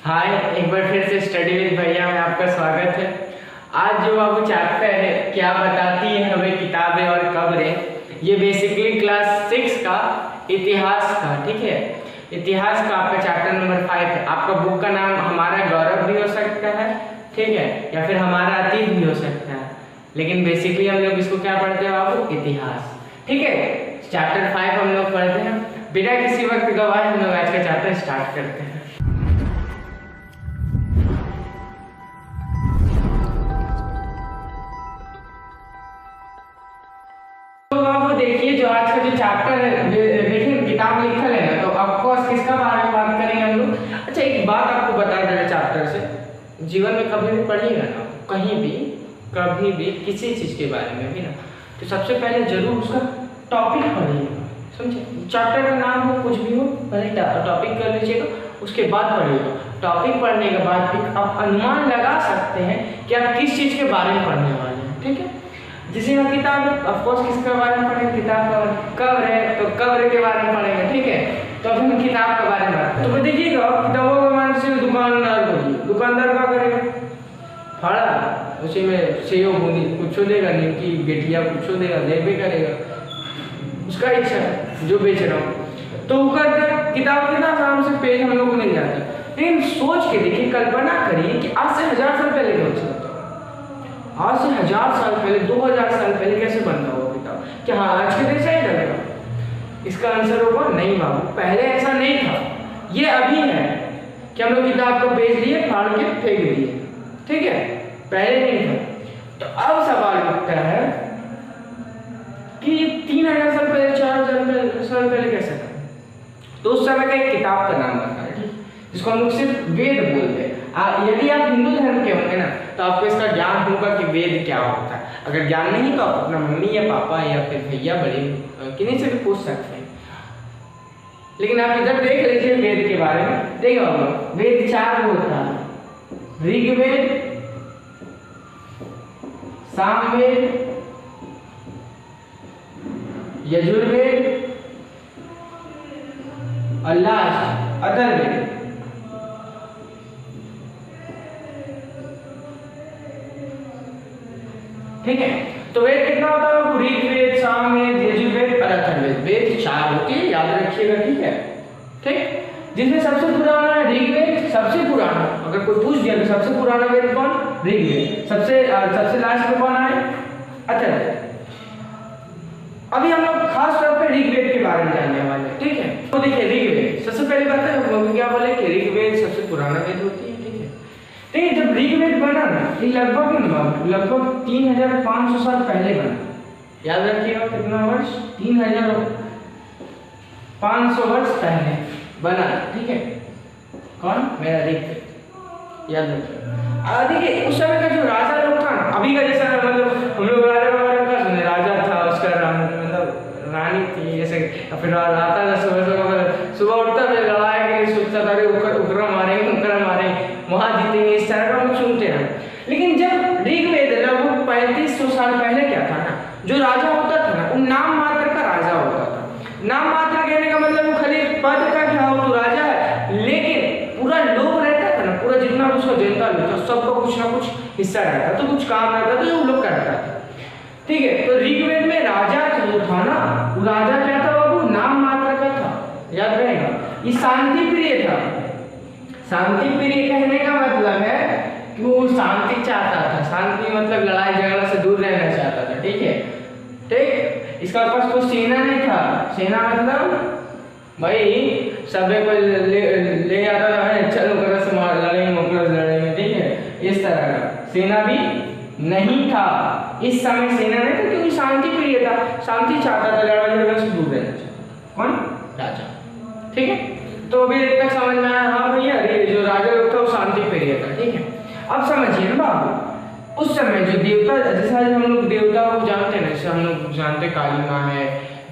हाय, एक बार फिर से स्टडी विद भैया में आपका स्वागत है। आज जो बाबू चैप्टर है क्या बताती है हमें किताबें और कब्रें, ये बेसिकली क्लास 6 का इतिहास का, ठीक है, इतिहास का आपका चैप्टर नंबर 5 है। आपका बुक का नाम हमारा गौरव भी हो सकता है, ठीक है, या फिर हमारा अतीत भी हो सकता है, लेकिन बेसिकली हम लोग इसको क्या पढ़ते हैं बाबू? इतिहास, ठीक है। चैप्टर 5 हम लोग पढ़ते हैं। बिना किसी वक्त गवाए हम लोग आज का चैप्टर स्टार्ट करते हैं। देखिए जो आज का जो चैप्टर है, देखिए किताब लिखल है ना, तो ऑफ कोर्स किसका बारे में बात करेंगे हम लोग। अच्छा, एक बात आपको बता देना चैप्टर से, जीवन में कभी भी पढ़िएगा ना, कहीं भी कभी भी किसी चीज़ के बारे में भी ना, तो सबसे पहले जरूर उसका टॉपिक पढ़िएगा, समझे। चैप्टर का नाम हो कुछ भी हो, पहले टॉपिक कर लीजिएगा, उसके बाद पढ़िएगा। टॉपिक पढ़ने के बाद भी आप अनुमान लगा सकते हैं कि आप किस चीज़ के बारे में पढ़ने वाले हैं, ठीक है। जिसे हम किताब ऑफ कोर्स किसके बारे में पढ़ेंगे? किताब का कब्र है तो कब्र के बारे में पढ़ेंगे, ठीक है। तो अभी हम किताब के बारे में बात करें। तो देखिएगा किताबों के मान से दुकानदार को, दुकानदार क्या करेगा? फाड़ा उसी में सेव बूंदी कुछ देगा, निमकी गेठिया कुछ देगा, देवे करेगा, उसका इच्छा है जो बेच रहा हूँ। तो वो करते किताब के ना आराम से पेज हम लोग को मिल जाता है। लेकिन सोच के देखिए, कल्पना करिए कि आज से 1000 साल पहले क्या होता था। आज से 1000 साल पहले, 2000 साल पहले कैसे बनता होगा किताब? क्या हाँ आज के दिन सही लगेगा? इसका आंसर होगा नहीं बाबू, पहले ऐसा नहीं था। ये अभी है कि हम लोग किताब को पेज लिए, फाड़ के फेंक दिए, ठीक है, पहले नहीं था। तो अब सवाल उठता है कि 3000 साल पहले, 4000 साल पहले कैसे था? तो उस समय का एक किताब का नाम बता है, जिसको हम लोग सिर्फ वेद बोलते हैं। यदि आप हिंदू धर्म के होंगे ना, तो आपको इसका ज्ञान होगा कि वेद क्या होता है। अगर ज्ञान नहीं तो आप अपना मम्मी या पापा या फिर भैया बड़े किन्हीं से भी पूछ सकते हैं। लेकिन आप इधर देख लीजिए वेद के बारे में। देखो वेद 4 होता है: ऋग्वेद, सामवेद, यजुर्वेद और लास्ट अथर्ववेद। ठीक है, तो वेद कितना होता है? ऋग्वेद, सामवेद, यजुर्वेद और अथर्ववेद। वेद 4 होती है, याद रखिएगा, ठीक है, ठीक। जिसमें सबसे पुराना है ऋग्वेद, सबसे पुराना, अगर कोई पूछ दिया तो सबसे पुराना वेद कौन? ऋग्वेद। सबसे लास्ट में कौन आए? अथर्ववेद। अभी हम लोग खास तौर पर ऋग्वेद के बारे में जानने वाले हैं, ठीक है। तो देखिए ऋग्वेद सबसे पहले बात है, क्या बोले कि ऋग्वेद सबसे पुराना वेद होती है, ठीक है। देखिए जब ऋग्वेद बना ना, ये लगभग 3500 साल पहले बना। याद रखिएगा कितना वर्ष? 3500 वर्ष पहले बना, ठीक है। कौन? मेरा ऋग्वेद, याद रखिएगा। देखिए उस समय का जो राजा लोग था ना, अभी का जैसा मतलब हम लोग राजा का सुने, राजा था, उसका मतलब रानी थी, जैसे फिर आता था सुबह उठता था, लड़ाई के लिए सोचता था, उकरा मारेंगे वहां जीतेंगे, इस तरह का हम सुनते हैं। लेकिन जब ऋग्वेद लगभग 3500 साल पहले क्या था ना, जो राजा होता था ना, वो नाम मात्र का राजा होता था। नाम मात्र कहने का मतलब वो खाली पद का क्या हो तो राजा है, लेकिन पूरा लोग रहता था ना, पूरा जितना उसका जनता लोग था, सबको कुछ ना कुछ हिस्सा रहता, तो कुछ काम रहता तो वो लोग करता था, ठीक है। तो ऋग्वेद में राजा जो था ना, वो राजा क्या था बाबू? नाम मात्र का था, याद रहेगा। ये शांति प्रिय था। शांति प्रिय कहने का मतलब है कि वो शांति चाहता था। शांति मतलब लड़ाई झगड़ा से दूर रहना चाहता था, ठीक है, ठीक। इसका पास कोई सेना नहीं था। सेना मतलब भाई सब को ले आता था, चलो कर से मार लड़ेंगे, ठीक है, इस तरह का सेना भी नहीं था। इस समय सेना नहीं था क्योंकि शांति प्रिय था, शांति चाहता था, लड़ाई झगड़ा से दूर रहना चाहता। कौन? राजा, ठीक है। तो अभी तक समझ में आया? हाँ भैया, जो राजा लोग था वो शांति प्रिय था, ठीक है। अब समझिए ना बाबू, उस समय जो देवता, जैसे हम लोग देवता को जानते हैं, जैसे हम लोग जानते काली माँ है,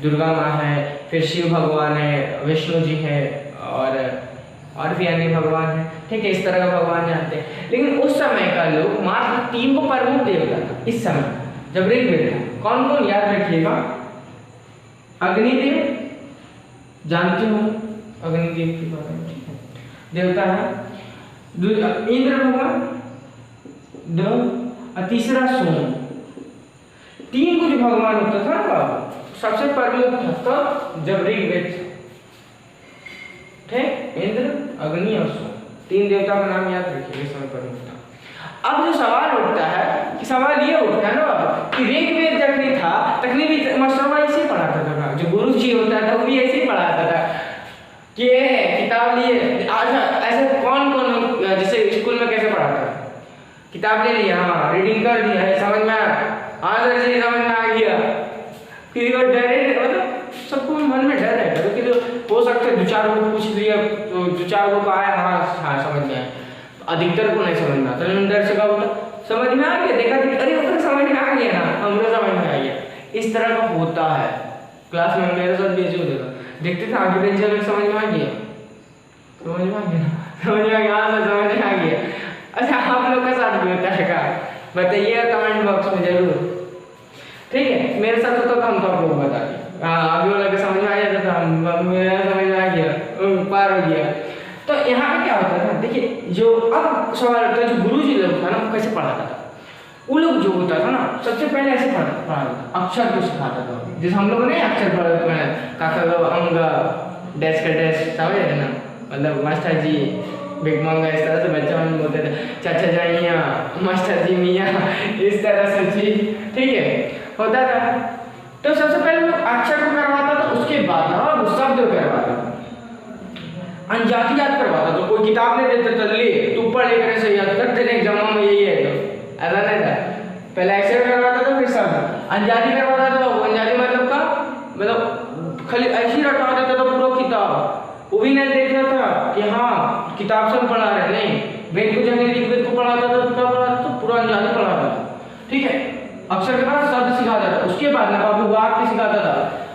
दुर्गा माँ है, फिर शिव भगवान है, विष्णु जी है, और भी अन्य भगवान है, ठीक है, इस तरह का भगवान जानते हैं। लेकिन उस समय का लोग मात्र 3 को प्रमुख देवता था इस समय जब ऋग्वेद था। कौन कौन? याद रखिएगा। अग्निदेव, जानते हो अग्निदेव के बारे में, ठीक है, देवता है। इंद्र भगवान, तीसरा सोम। तीन कुछ भगवान होता था ना, सबसे प्रमुख था जब ऋग्वेद, ठीक, इंद्र, अग्नि और सोम, तीन देवता का नाम याद रखिए, इस समय प्रमुख था। अब जो सवाल उठता है कि सवाल ये उठता है ना कि ऋग्वेद जब नहीं था तखनी भी मास्टर ऐसे ही पढ़ाता था, जो गुरु जी होता था वो भी ऐसे ही पढ़ाता था कि किताब लिए आज ऐसे कौन कौन, जैसे स्कूल में कैसे पढ़ाता है, किताब ले लिया, हाँ रीडिंग कर दिया है, समझ में आया, आंसर से समझ में आ गया, किसी को डर है, मतलब सबको मन में डर है, क्योंकि तो हो सकता है दो चार को पूछ लिया तो दो चार को आया, हाँ समझ में आया, अधिकतर को नहीं समझ में आता, डर से क्या होता, समझ में आ गया, देखा अरे उधर समझ में आ गया ना, हमको समझ में आ गया, इस तरह का होता है। क्लास में मेरे साथ भी ऐसे होता था, देखते थे आगे बेंच में समझ में आ गया, समझ में आ गया, समझ में आ गया, हाँ समझ में आ गया। अच्छा आप लोग का साथ भी होता है क्या, बताइएगा कमेंट बॉक्स में जरूर, ठीक है। मेरे साथ होता था, हम तो आप लोग बता दिए, अभी वाला के समझ में आ जाता था, मेरा समझ में आ गया, पार हो गया। तो यहाँ पे क्या होता था, देखिए जो अब सवाल होता है, जो गुरु जी लोग था ना वो कैसे पढ़ाता था, वो लोग जो होता था ना सबसे पहले ऐसे पढ़ाता था, अक्षर को सिखाता था, जैसे हम लोग नहीं अक्षर पढ़ते हैं, काका अंग डैश का डैश, समझ रहे ना, मतलब मास्टर जी बिग मंगा, इस तरह से बच्चा हम बोलते थे, चाचा जाइया मास्टर जी मियाँ, इस तरह से चीज, ठीक है होता था। तो सबसे पहले लोग अक्षर को करवाता था, उसके बाद ना वो शब्द करवाता था, अनजाति याद करवाता। तो कोई किताब नहीं देते तो ले तू पढ़ एक ऐसे याद कर, तेरे एग्जाम में यही है, तो ऐसा नहीं था, पहले अक्षर करवाता था फिर शब्द, अनजाति करवाता था, वो अनजाति मतलब का मतलब खाली ऐसे ही रटा देता था पूरा किताब, वो भी नहीं देखता था कि हाँ किताब से हम पढ़ा रहे, नहीं वेद को जब ऋग्वेद को पढ़ाता था तो पढ़ाता था, पूरा अनजाति पढ़ाता था, ठीक है। अक्षर के बाद शब्द सिखाता था, उसके बाद ना बाबू वाक्य सिखाता था,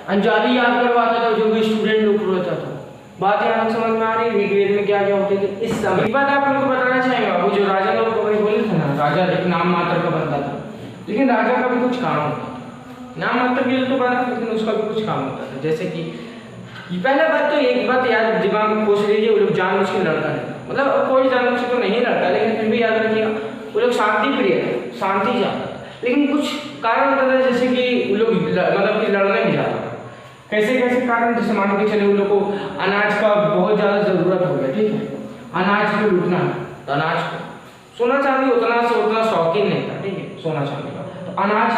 अनजाति याद करवाता था, जो भी स्टूडेंट लोग रहता था। बात यहाँ समझ में आ रही, ऋग्वेद में क्या क्या होते थे इस समय। एक बात आप लोगों को बताना चाहेंगे, वो जो राजा लोग को बोले थे ना, राजा एक नाम मात्र का बंदा था, लेकिन राजा का भी कुछ काम होता था, नाम मात्र के लिए तो बना, लेकिन उसका भी कुछ काम होता था। जैसे कि पहला बात तो एक बात याद दिमाग में खोज लीजिए, वो लोग जानबूझ के लड़ता नहीं, मतलब कोई जानबूझ के तो नहीं लड़ता, लेकिन फिर भी याद रखिएगा वो लोग शांति प्रिय, शांति चाहता था, लेकिन कुछ कारण होता था, जैसे कि वो लोग मतलब कि लड़ने भी जाता था। कैसे कैसे कारण, जैसे मान के चले उन लोग को अनाज का बहुत ज़्यादा ज़रूरत हो गया, ठीक है, अनाज को लूटना है, तो अनाज को, सोना चांदी उतना से उतना शौकीन नहीं था, ठीक है, सोना चांदी का, तो अनाज।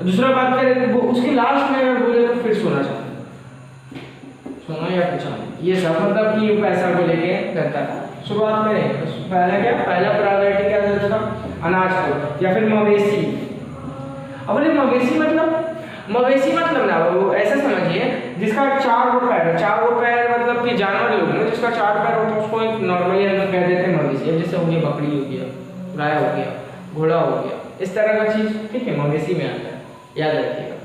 दूसरा बात करें वो उसके लास्ट में बोले तो फिर सोना चांदी, सोना या फिर चांदी, ये सब मतलब कि पैसा को लेके करता था। शुरुआत में पहला क्या, पहला प्रायोरिटी क्या देता था, अनाज को, या फिर मवेशी। अब बोले मवेशी मतलब ना वो ऐसा समझिए जिसका चार गो पैर है, चार गो पैर मतलब कि जानवर लोग ना जिसका चार पैर होता है उसको एक नॉर्मली हम लोग कह देते हैं मवेशी। जैसे हो गया बकरी हो गया, गाय हो गया, घोड़ा हो गया, इस तरह का चीज़, ठीक है, मवेशी में आता है, याद रखिएगा।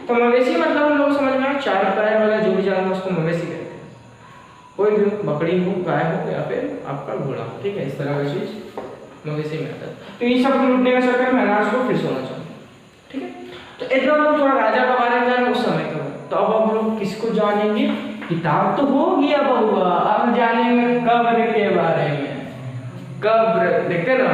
तो मवेशी मतलब हम लोग समझ में आए, चार पैर वाला जो भी जानवर उसको मवेशी कहते हैं, कोई भी बकरी हो, गाय हो या फिर आपका घोड़ा, ठीक है, इस तरह का चीज़ मवेशी में आता है। तो इन सब लूटने का चक्कर में अनाज को फिर सोना चाहिए, ठीक है। तो इतना हम लोग थोड़ा राजा के बारे में जाने उस समय का। तो अब हम लोग किसको जानेंगे, किताब तो हो गया बहुआ, अब जानेंगे कब्र के बारे में। कब्र देखते ना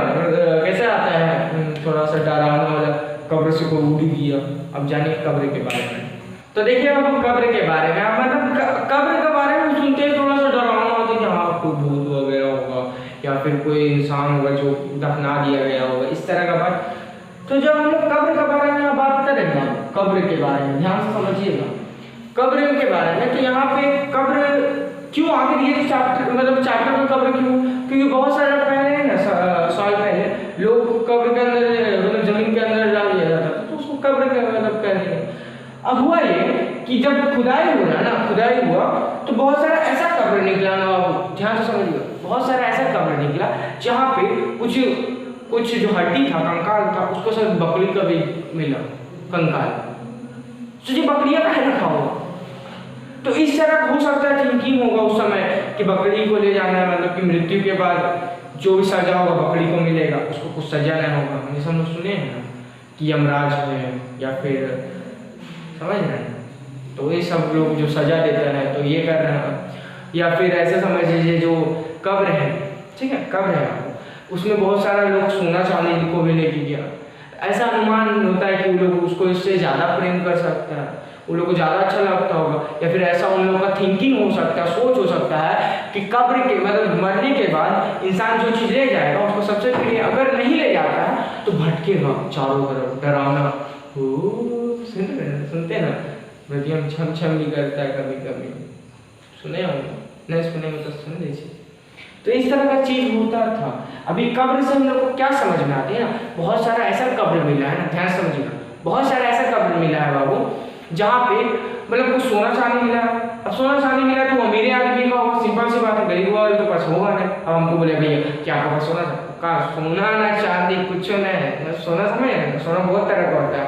कैसे आता है, थोड़ा सा डरावना वाला, कब्र से कोई उड़ गया। अब जानिए कब्र के बारे में। तो देखिए अब कब्र के बारे में, मतलब कब्र के बारे में सुनते ही थोड़ा सा डरावना होता है कि हाँ कोई भूत वगैरह होगा या फिर कोई इंसान होगा जो दफना दिया गया होगा, इस तरह का बात। तो जब हम लोग कब्र के बारे में बात करेंगे, कब्र के बारे में ध्यान से समझिएगा, कब्र के बारे में। तो यहाँ पे कब्र क्यों आखिर ये चैप्टर, मतलब चैप्टर में कब्र क्यों, क्योंकि बहुत सारे पहले ना साल पहले लोग कब्र के अंदर, मतलब जमीन के अंदर डाल दिया जाता था, तो उसको कब्र के मतलब कह रहे हैं। अब हुआ ये कि जब खुदाई हुआ ना, खुदाई हुआ तो बहुत सारा ऐसा कब्र निकला ना, ध्यान से समझिएगा, बहुत सारा ऐसा कब्र निकला जहाँ पे कुछ जो हड्डी था, कंकाल था, उसको सब बकरी का भी मिला कंकाल। तो जो बकरियां कहाँ रखा होगा, तो इस तरह हो सकता है थिंकिंग होगा उस समय कि बकरी को ले जाना है, मतलब कि मृत्यु के बाद जो भी सजा होगा बकरी को मिलेगा, उसको कुछ सजा नहीं होगा। जैसे हम लोग सुने हैं ना कि यमराज है या फिर समझ रहे हैं, तो ये सब लोग जो सजा देता है तो ये कर रहे हैं। या फिर ऐसे समझ लीजिए जो कब्र है ठीक है, कब्र है वो, उसमें बहुत सारा लोग सोना चांदी को भी लेके गया। ऐसा अनुमान होता है कि वो लोग उसको इससे ज़्यादा प्रेम कर सकता है, उन लोगों को ज़्यादा अच्छा लगता होगा, या फिर ऐसा उन लोगों का थिंकिंग हो सकता है, सोच हो सकता है कि कब्र के मतलब मरने के बाद इंसान जो चीज़ ले जाएगा उसको सबसे पहले अगर नहीं ले जाता है तो भटकेगा चारों तरफ, डरावना सुनते ना, हृदय छम छम भी करता है कभी कभी, सुने हो? नहीं सुने तो सुन लीजिए। तो इस तरह का चीज होता था। अभी कब्र से हम लोग को क्या समझ में आते हैं ना, बहुत सारा ऐसा कब्र मिला है ना, ध्यान समझिएगा, बहुत सारा ऐसा कब्र मिला है बाबू जहाँ पे मतलब कुछ सोना चांदी मिला। अब सोना चांदी मिला तो अमीर आदमी का होगा, सिंपल सी बात है, गरीब वाले के पास होगा नहीं। अब हमको बोले भैया क्या आपके पास सोना का, सोना ना चांदी कुछ नहीं, सोना समझ, सोना बहुत तरह का होता है,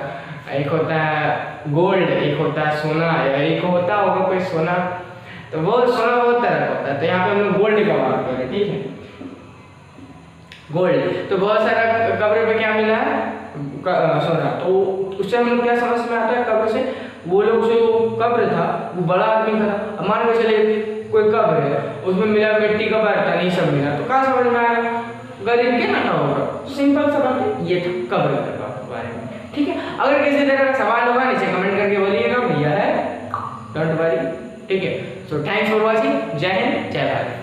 एक होता है गोल्ड, एक होता है सोना, एक होता होगा कोई सोना, तो वो सोना बहुत तरह का होता है। तो यहाँ पे हम लोग गोल्ड का बात करें, ठीक है, गोल्ड। तो बहुत सारा कब्र पे क्या मिला है, सोना। तो उससे हम लोग क्या समझ में आता है कब्र से, वो लोग जो कब्र था वो बड़ा आदमी का था। अब मान के चले कोई कब्र है उसमें मिला मिट्टी का बर्तन, ये सब मिला, तो क्या समझ में आया, गरीब के ना होगा। सिंपल सा बात है, ये था कब्र के बारे में, ठीक है। अगर किसी तरह का सवाल होगा नीचे कमेंट करके बोलिएगा, भैया है, डोंट वरी, ठीक है। सो थैंक्स फॉर वॉचिंग, जय हिंद, जय भारत।